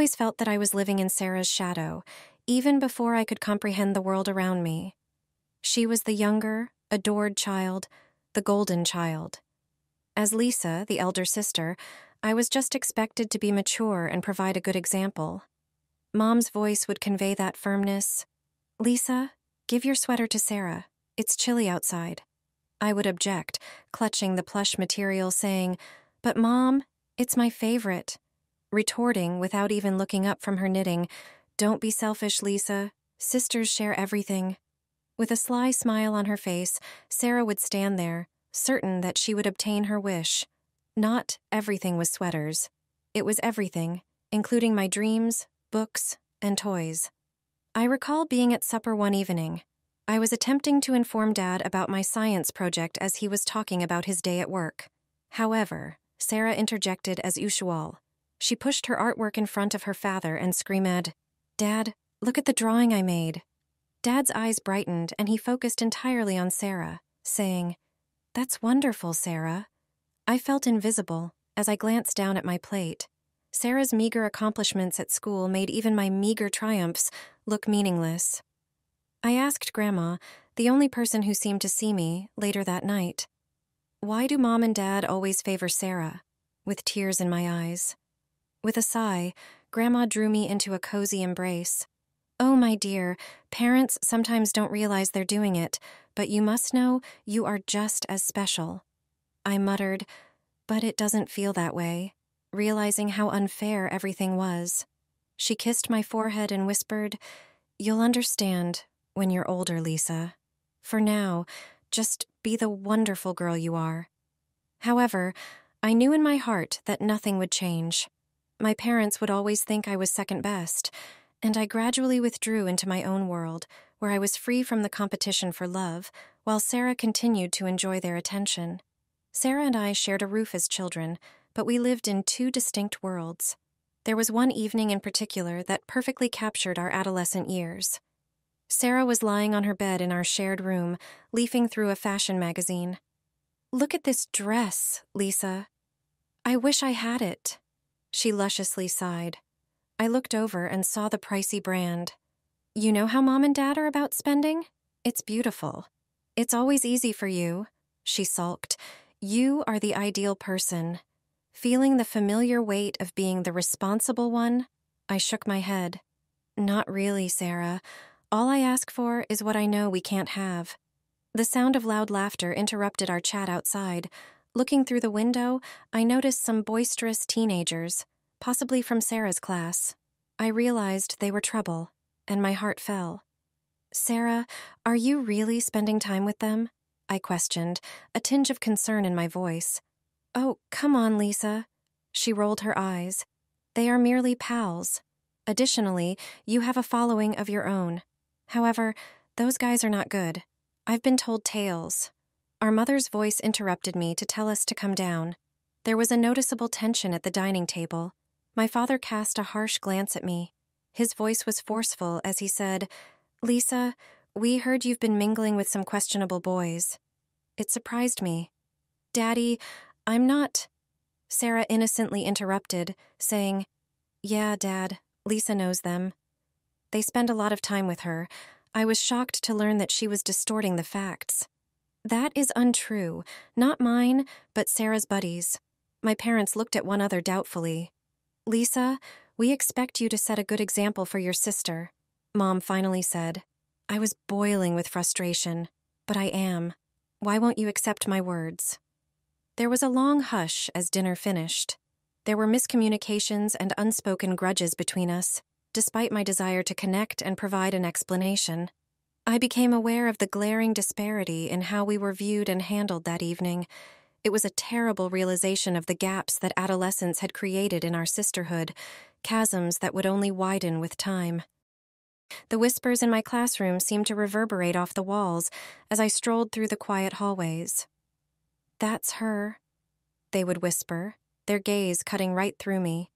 always felt that I was living in Sarah's shadow, even before I could comprehend the world around me. She was the younger, adored child, the golden child. As Lisa, the elder sister, I was just expected to be mature and provide a good example. Mom's voice would convey that firmness. "Lisa, give your sweater to Sarah. It's chilly outside." I would object, clutching the plush material, saying, "But Mom, it's my favorite." Retorting, without even looking up from her knitting, "Don't be selfish, Lisa. Sisters share everything." With a sly smile on her face, Sarah would stand there, certain that she would obtain her wish. Not everything was sweaters. It was everything, including my dreams, books, and toys. I recall being at supper one evening. I was attempting to inform Dad about my science project as he was talking about his day at work. However, Sarah interjected as usual. She pushed her artwork in front of her father and screamed, "Dad, look at the drawing I made." Dad's eyes brightened and he focused entirely on Sarah, saying, "That's wonderful, Sarah." I felt invisible as I glanced down at my plate. Sarah's meager accomplishments at school made even my meager triumphs look meaningless. I asked Grandma, the only person who seemed to see me, later that night, "Why do Mom and Dad always favor Sarah?" with tears in my eyes. With a sigh, Grandma drew me into a cozy embrace. "Oh, my dear, parents sometimes don't realize they're doing it, but you must know you are just as special." I muttered, "But it doesn't feel that way," realizing how unfair everything was. She kissed my forehead and whispered, "You'll understand when you're older, Lisa. For now, just be the wonderful girl you are." However, I knew in my heart that nothing would change. My parents would always think I was second best, and I gradually withdrew into my own world, where I was free from the competition for love, while Sarah continued to enjoy their attention. Sarah and I shared a roof as children, but we lived in two distinct worlds. There was one evening in particular that perfectly captured our adolescent years. Sarah was lying on her bed in our shared room, leafing through a fashion magazine. "Look at this dress, Lisa. I wish I had it." She lusciously sighed. I looked over and saw the pricey brand. "You know how Mom and Dad are about spending? It's beautiful." "It's always easy for you," she sulked. "You are the ideal person." Feeling the familiar weight of being the responsible one, I shook my head. "Not really, Sarah. All I ask for is what I know we can't have." The sound of loud laughter interrupted our chat outside. Looking through the window, I noticed some boisterous teenagers, possibly from Sarah's class. I realized they were trouble, and my heart fell. "Sarah, are you really spending time with them?" I questioned, a tinge of concern in my voice. "Oh, come on, Lisa." She rolled her eyes. "They are merely pals. Additionally, you have a following of your own. However, those guys are not good. I've been told tales." Our mother's voice interrupted me to tell us to come down. There was a noticeable tension at the dining table. My father cast a harsh glance at me. His voice was forceful as he said, "Lisa, we heard you've been mingling with some questionable boys." It surprised me. "Daddy, I'm not—" Sarah innocently interrupted, saying, "Yeah, Dad, Lisa knows them. They spend a lot of time with her." I was shocked to learn that she was distorting the facts. "That is untrue. Not mine, but Sarah's buddies." My parents looked at one another doubtfully. "Lisa, we expect you to set a good example for your sister," Mom finally said. I was boiling with frustration. "But I am. Why won't you accept my words?" There was a long hush as dinner finished. There were miscommunications and unspoken grudges between us, despite my desire to connect and provide an explanation. I became aware of the glaring disparity in how we were viewed and handled that evening. It was a terrible realization of the gaps that adolescence had created in our sisterhood, chasms that would only widen with time. The whispers in my classroom seemed to reverberate off the walls as I strolled through the quiet hallways. "That's her," they would whisper, their gaze cutting right through me.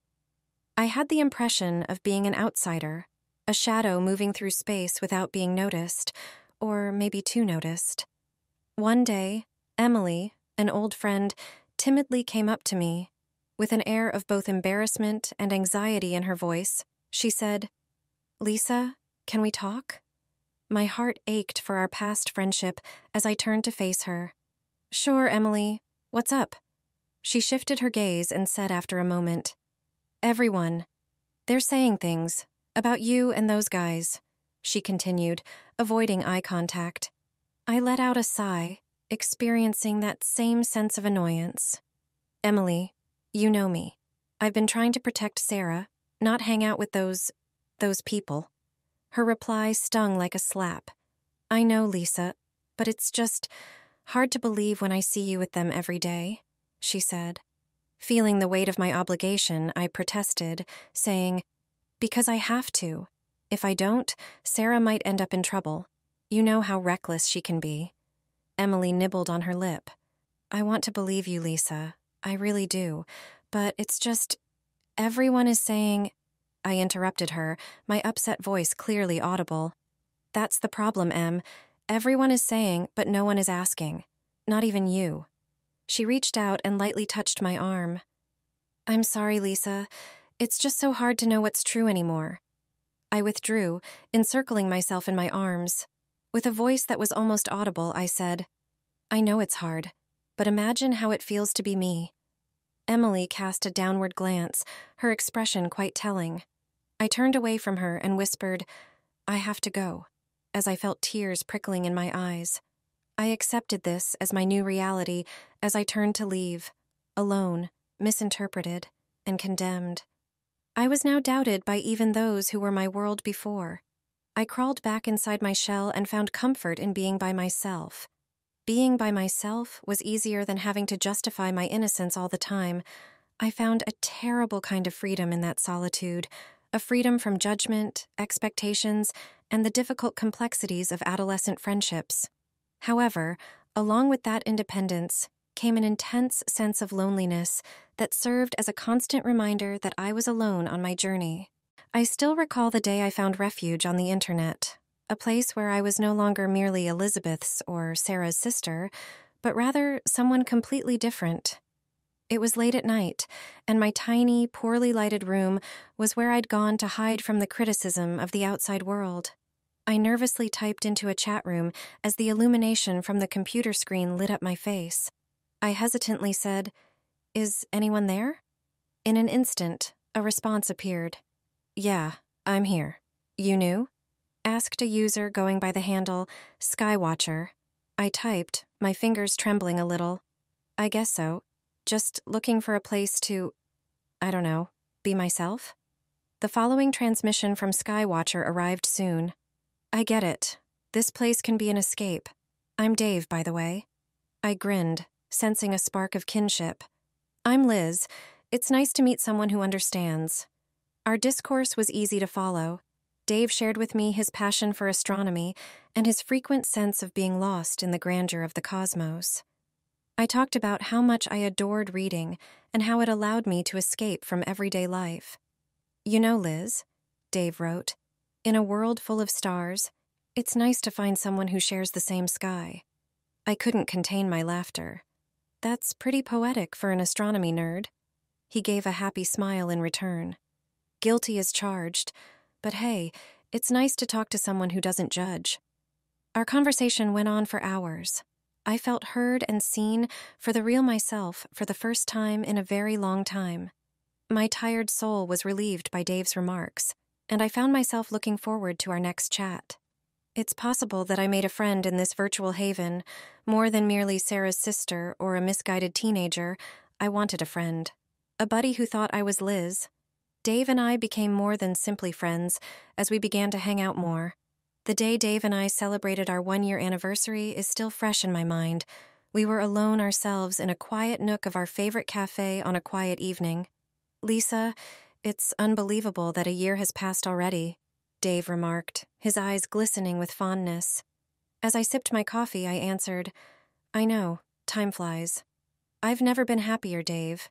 I had the impression of being an outsider, a shadow moving through space without being noticed, or maybe too noticed. One day, Emily, an old friend, timidly came up to me. With an air of both embarrassment and anxiety in her voice, she said, "Lisa, can we talk?" My heart ached for our past friendship as I turned to face her. "Sure, Emily. What's up?" She shifted her gaze and said after a moment, "Everyone. They're saying things about you and those guys," she continued, avoiding eye contact. I let out a sigh, experiencing that same sense of annoyance. "Emily, you know me. I've been trying to protect Sarah, not hang out with those people." Her reply stung like a slap. "I know, Lisa, but it's just hard to believe when I see you with them every day," she said. Feeling the weight of my obligation, I protested, saying, "Because I have to. If I don't, Sarah might end up in trouble. You know how reckless she can be." Emily nibbled on her lip. "I want to believe you, Lisa. I really do. But it's just, everyone is saying—" I interrupted her, my upset voice clearly audible. "That's the problem, Em. Everyone is saying, but no one is asking. Not even you." She reached out and lightly touched my arm. "I'm sorry, Lisa. It's just so hard to know what's true anymore." I withdrew, encircling myself in my arms. With a voice that was almost audible, I said, "I know it's hard, but imagine how it feels to be me." Emily cast a downward glance, her expression quite telling. I turned away from her and whispered, "I have to go," as I felt tears prickling in my eyes. I accepted this as my new reality as I turned to leave, alone, misinterpreted, and condemned. I was now doubted by even those who were my world before. I crawled back inside my shell and found comfort in being by myself. Being by myself was easier than having to justify my innocence all the time. I found a terrible kind of freedom in that solitude, a freedom from judgment, expectations, and the difficult complexities of adolescent friendships. However, along with that independence came an intense sense of loneliness that served as a constant reminder that I was alone on my journey. I still recall the day I found refuge on the internet, a place where I was no longer merely Elizabeth's or Sarah's sister, but rather someone completely different. It was late at night, and my tiny, poorly lighted room was where I'd gone to hide from the criticism of the outside world. I nervously typed into a chat room as the illumination from the computer screen lit up my face. I hesitantly said, "Is anyone there?" In an instant, a response appeared. "Yeah, I'm here. You knew?" asked a user going by the handle Skywatcher. I typed, my fingers trembling a little. "I guess so. Just looking for a place to, I don't know, be myself?" The following transmission from Skywatcher arrived soon. "I get it. This place can be an escape. I'm Dave, by the way." I grinned, sensing a spark of kinship. "I'm Liz. It's nice to meet someone who understands." Our discourse was easy to follow. Dave shared with me his passion for astronomy and his frequent sense of being lost in the grandeur of the cosmos. I talked about how much I adored reading and how it allowed me to escape from everyday life. "You know, Liz," Dave wrote, "in a world full of stars, it's nice to find someone who shares the same sky." I couldn't contain my laughter. "That's pretty poetic for an astronomy nerd." He gave a happy smile in return. Guilty as charged, but hey, it's nice to talk to someone who doesn't judge. Our conversation went on for hours. I felt heard and seen for the real myself for the first time in a very long time. My tired soul was relieved by Dave's remarks, and I found myself looking forward to our next chat. It's possible that I made a friend in this virtual haven. More than merely Sarah's sister or a misguided teenager, I wanted a friend. A buddy who thought I was Liz. Dave and I became more than simply friends as we began to hang out more. The day Dave and I celebrated our 1-year anniversary is still fresh in my mind. We were alone ourselves in a quiet nook of our favorite cafe on a quiet evening. "Lisa, it's unbelievable that a year has passed already," Dave remarked, his eyes glistening with fondness. As I sipped my coffee, I answered, "I know, time flies." "I've never been happier, Dave."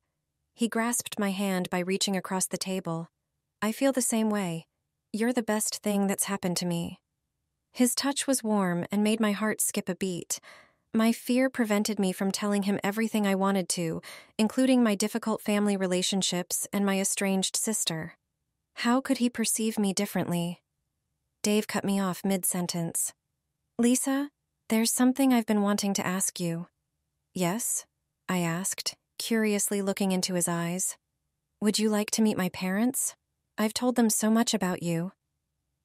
He grasped my hand by reaching across the table. "I feel the same way. You're the best thing that's happened to me." His touch was warm and made my heart skip a beat. My fear prevented me from telling him everything I wanted to, including my difficult family relationships and my estranged sister. How could he perceive me differently? Dave cut me off mid-sentence. Lisa, there's something I've been wanting to ask you. Yes? I asked, curiously looking into his eyes. Would you like to meet my parents? I've told them so much about you.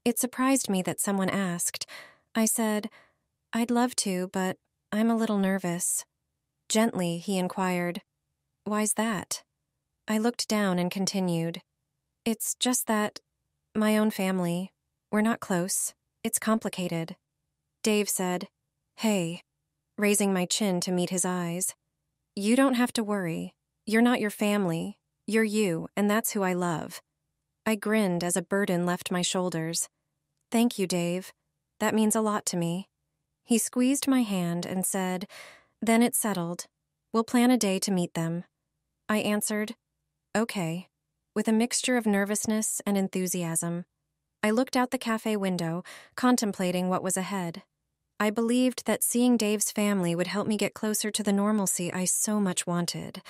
It surprised me that someone asked. I said, I'd love to, but I'm a little nervous. Gently, he inquired, Why's that? I looked down and continued. It's just that, my own family, we're not close. It's complicated. Dave said, Hey, raising my chin to meet his eyes. You don't have to worry. You're not your family. You're you, and that's who I love. I grinned as a burden left my shoulders. Thank you, Dave. That means a lot to me. He squeezed my hand and said, Then it's settled. We'll plan a day to meet them. I answered, Okay, with a mixture of nervousness and enthusiasm. I looked out the cafe window, contemplating what was ahead. I believed that seeing Dave's family would help me get closer to the normalcy I so much wanted.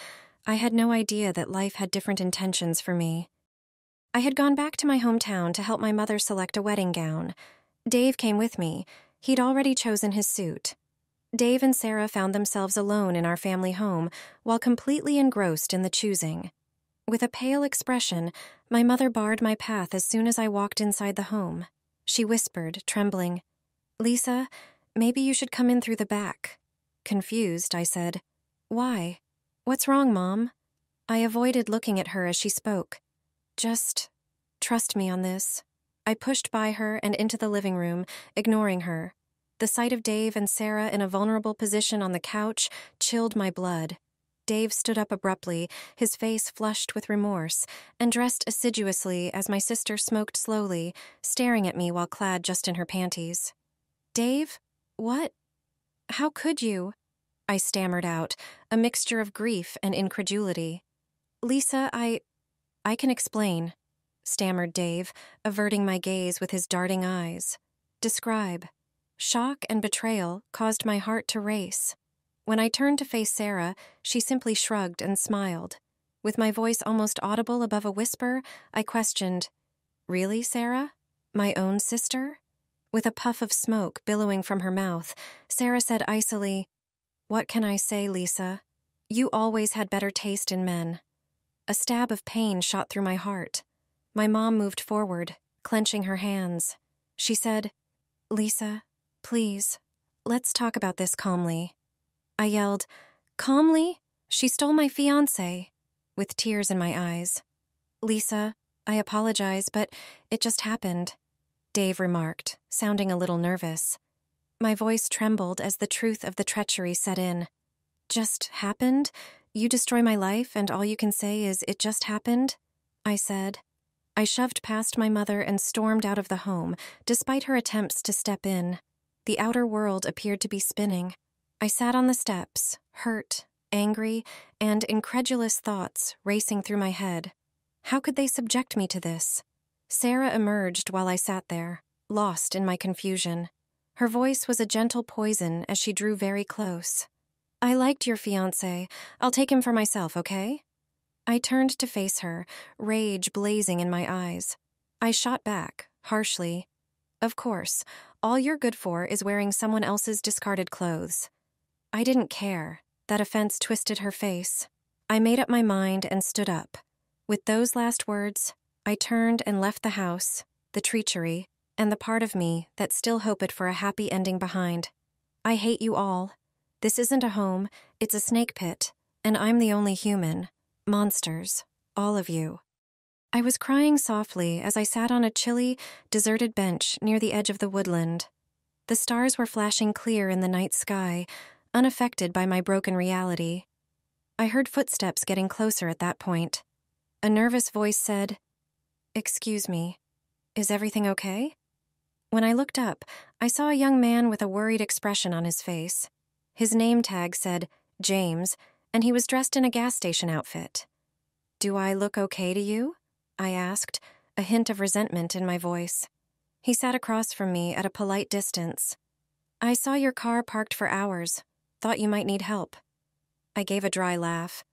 I had no idea that life had different intentions for me. I had gone back to my hometown to help my mother select a wedding gown. Dave came with me. He'd already chosen his suit. Dave and Sarah found themselves alone in our family home while completely engrossed in the choosing. With a pale expression, my mother barred my path as soon as I walked inside the home. She whispered, trembling, Lisa, maybe you should come in through the back. Confused, I said, Why? What's wrong, Mom? I avoided looking at her as she spoke. Just trust me on this. I pushed by her and into the living room, ignoring her. The sight of Dave and Sarah in a vulnerable position on the couch chilled my blood. Dave stood up abruptly, his face flushed with remorse, and dressed assiduously as my sister smoked slowly, staring at me while clad just in her panties. Dave? What? How could you? I stammered out, a mixture of grief and incredulity. Lisa, I can explain, stammered Dave, averting my gaze with his darting eyes. Describe. Shock and betrayal caused my heart to race. When I turned to face Sarah, she simply shrugged and smiled. With my voice almost audible above a whisper, I questioned, Really, Sarah? My own sister? With a puff of smoke billowing from her mouth, Sarah said icily, What can I say, Lisa? You always had better taste in men. A stab of pain shot through my heart. My mom moved forward, clenching her hands. She said, Lisa, please, let's talk about this calmly. I yelled, Calmly? She stole my fiancé, with tears in my eyes. Lisa, I apologize, but it just happened, Dave remarked, sounding a little nervous. My voice trembled as the truth of the treachery set in. Just happened? You destroy my life and all you can say is, it just happened? I said. I shoved past my mother and stormed out of the home, despite her attempts to step in. The outer world appeared to be spinning. I sat on the steps, hurt, angry, and incredulous thoughts racing through my head. How could they subject me to this? Sarah emerged while I sat there, lost in my confusion. Her voice was a gentle poison as she drew very close. I liked your fiancé. I'll take him for myself, okay? I turned to face her, rage blazing in my eyes. I shot back, harshly. Of course, all you're good for is wearing someone else's discarded clothes. I didn't care. That offense twisted her face. I made up my mind and stood up. With those last words, I turned and left the house, the treachery, and the part of me that still hoped for a happy ending behind. I hate you all. This isn't a home, it's a snake pit, and I'm the only human. Monsters, all of you. I was crying softly as I sat on a chilly, deserted bench near the edge of the woodland. The stars were flashing clear in the night sky, unaffected by my broken reality. I heard footsteps getting closer at that point. A nervous voice said, Excuse me, is everything okay? When I looked up, I saw a young man with a worried expression on his face. His name tag said, James, and he was dressed in a gas station outfit. Do I look okay to you? I asked, a hint of resentment in my voice. He sat across from me at a polite distance. I saw your car parked for hours. Thought you might need help. I gave a dry laugh.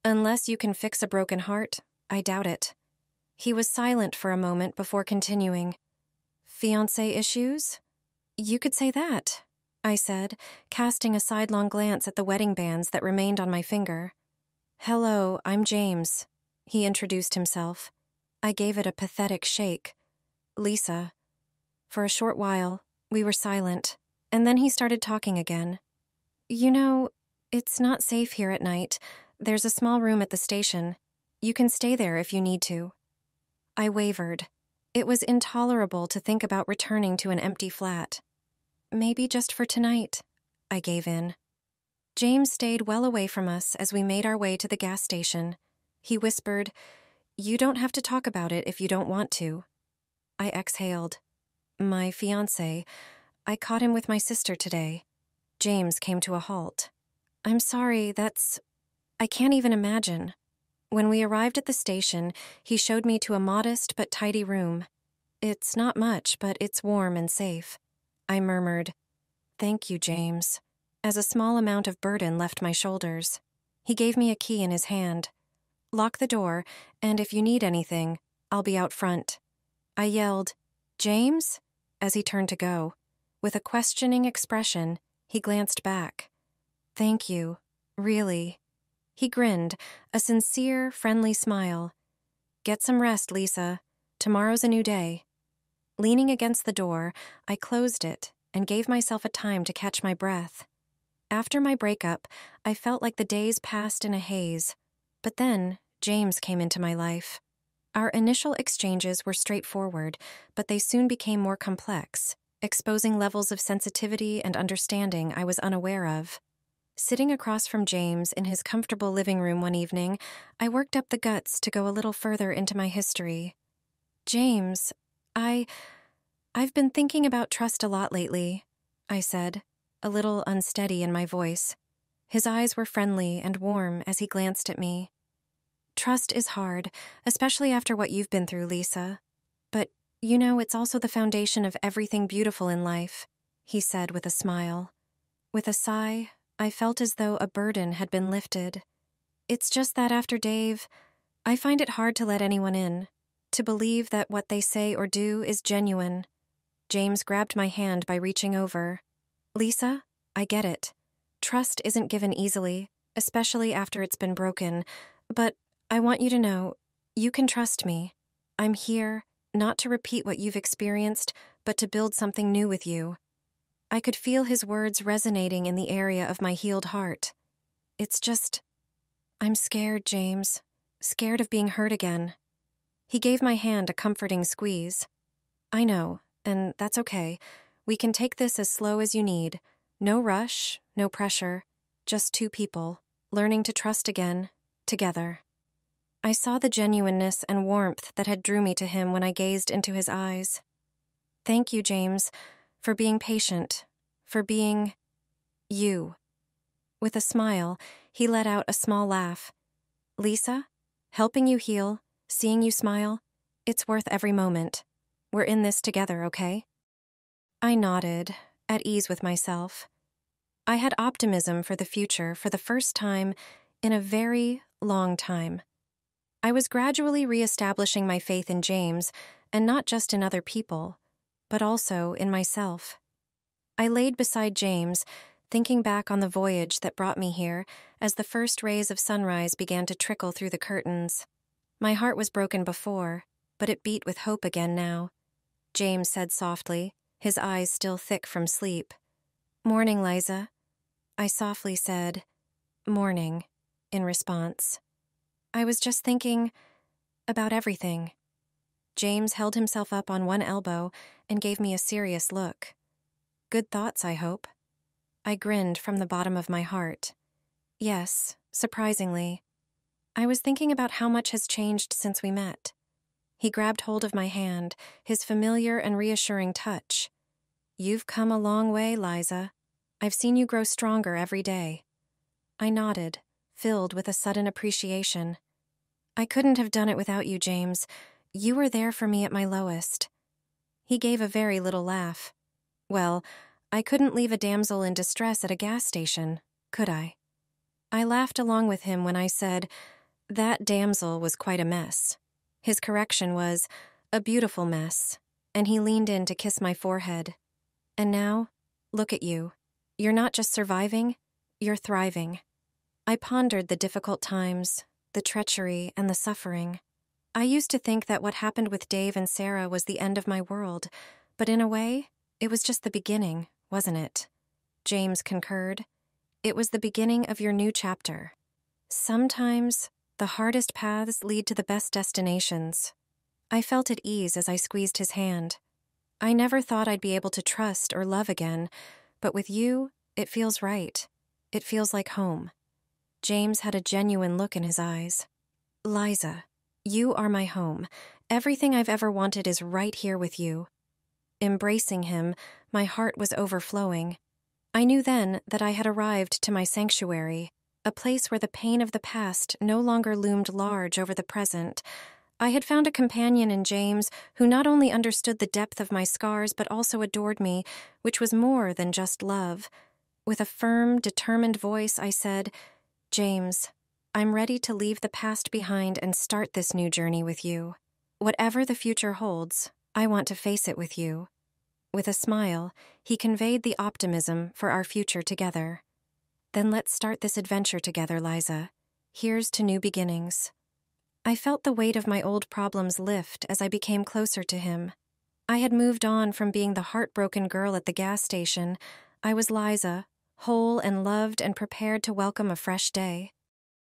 Unless you can fix a broken heart, I doubt it. He was silent for a moment before continuing. Fiancé issues? You could say that, I said, casting a sidelong glance at the wedding bands that remained on my finger. Hello, I'm James, he introduced himself. I gave it a pathetic shake. Lisa. For a short while, we were silent, and then he started talking again. You know, it's not safe here at night. There's a small room at the station. You can stay there if you need to. I wavered. It was intolerable to think about returning to an empty flat. Maybe just for tonight, I gave in. James stayed well away from us as we made our way to the gas station. He whispered, You don't have to talk about it if you don't want to. I exhaled. My fiancé. I caught him with my sister today. James came to a halt. I'm sorry, I can't even imagine. When we arrived at the station, he showed me to a modest but tidy room. It's not much, but it's warm and safe. I murmured, Thank you, James, as a small amount of burden left my shoulders. He gave me a key in his hand. Lock the door, and if you need anything, I'll be out front. I yelled, James? As he turned to go. With a questioning expression, he glanced back. Thank you, really. He grinned, a sincere, friendly smile. Get some rest, Lisa. Tomorrow's a new day. Leaning against the door, I closed it and gave myself a time to catch my breath. After my breakup, I felt like the days passed in a haze. But then, James came into my life. Our initial exchanges were straightforward, but they soon became more complex, exposing levels of sensitivity and understanding I was unaware of. Sitting across from James in his comfortable living room one evening, I worked up the guts to go a little further into my history. James, I've been thinking about trust a lot lately, I said, a little unsteady in my voice. His eyes were friendly and warm as he glanced at me. Trust is hard, especially after what you've been through, Lisa. But, it's also the foundation of everything beautiful in life, he said with a smile. With a sigh, I felt as though a burden had been lifted. It's just that after Dave, I find it hard to let anyone in, to believe that what they say or do is genuine. James grabbed my hand by reaching over. Lisa, I get it. Trust isn't given easily, especially after it's been broken, but I want you to know, you can trust me. I'm here, not to repeat what you've experienced, but to build something new with you. I could feel his words resonating in the area of my healed heart. It's just, I'm scared, James. Scared of being hurt again. He gave my hand a comforting squeeze. I know, and that's okay. We can take this as slow as you need. No rush, no pressure. Just two people, learning to trust again, together. I saw the genuineness and warmth that had drew me to him when I gazed into his eyes. Thank you, James, for being patient, for being you. With a smile, he let out a small laugh. Lisa, helping you heal, seeing you smile, it's worth every moment. We're in this together, okay? I nodded, at ease with myself. I had optimism for the future for the first time in a very long time. I was gradually reestablishing my faith in James, and not just in other people, but also in myself. I laid beside James, thinking back on the voyage that brought me here as the first rays of sunrise began to trickle through the curtains. My heart was broken before, but it beat with hope again now. James said softly, his eyes still thick from sleep. Morning, Liza. I softly said, morning, in response. I was just thinking about everything. James held himself up on one elbow and gave me a serious look. Good thoughts, I hope. I grinned from the bottom of my heart. Yes, surprisingly. I was thinking about how much has changed since we met. He grabbed hold of my hand, his familiar and reassuring touch. You've come a long way, Liza. I've seen you grow stronger every day. I nodded, filled with a sudden appreciation. I couldn't have done it without you, James. You were there for me at my lowest. He gave a very little laugh. Well, I couldn't leave a damsel in distress at a gas station. could I? I laughed along with him when I said, "That damsel was quite a mess." His correction was, "A beautiful mess," and he leaned in to kiss my forehead. "And now, look at you. You're not just surviving, you're thriving." I pondered the difficult times, the treachery, and the suffering. I used to think that what happened with Dave and Sarah was the end of my world, but in a way, it was just the beginning, wasn't it? James concurred. "It was the beginning of your new chapter. Sometimes, the hardest paths lead to the best destinations." I felt at ease as I squeezed his hand. I never thought I'd be able to trust or love again, but with you, it feels right. It feels like home. James had a genuine look in his eyes. "Liza, you are my home. Everything I've ever wanted is right here with you." Embracing him, my heart was overflowing. I knew then that I had arrived to my sanctuary, a place where the pain of the past no longer loomed large over the present. I had found a companion in James who not only understood the depth of my scars but also adored me, which was more than just love. With a firm, determined voice, I said, "James, I'm ready to leave the past behind and start this new journey with you. Whatever the future holds, I want to face it with you." With a smile, he conveyed the optimism for our future together. "Then let's start this adventure together, Liza. Here's to new beginnings." I felt the weight of my old problems lift as I became closer to him. I had moved on from being the heartbroken girl at the gas station. I was Liza, whole and loved and prepared to welcome a fresh day.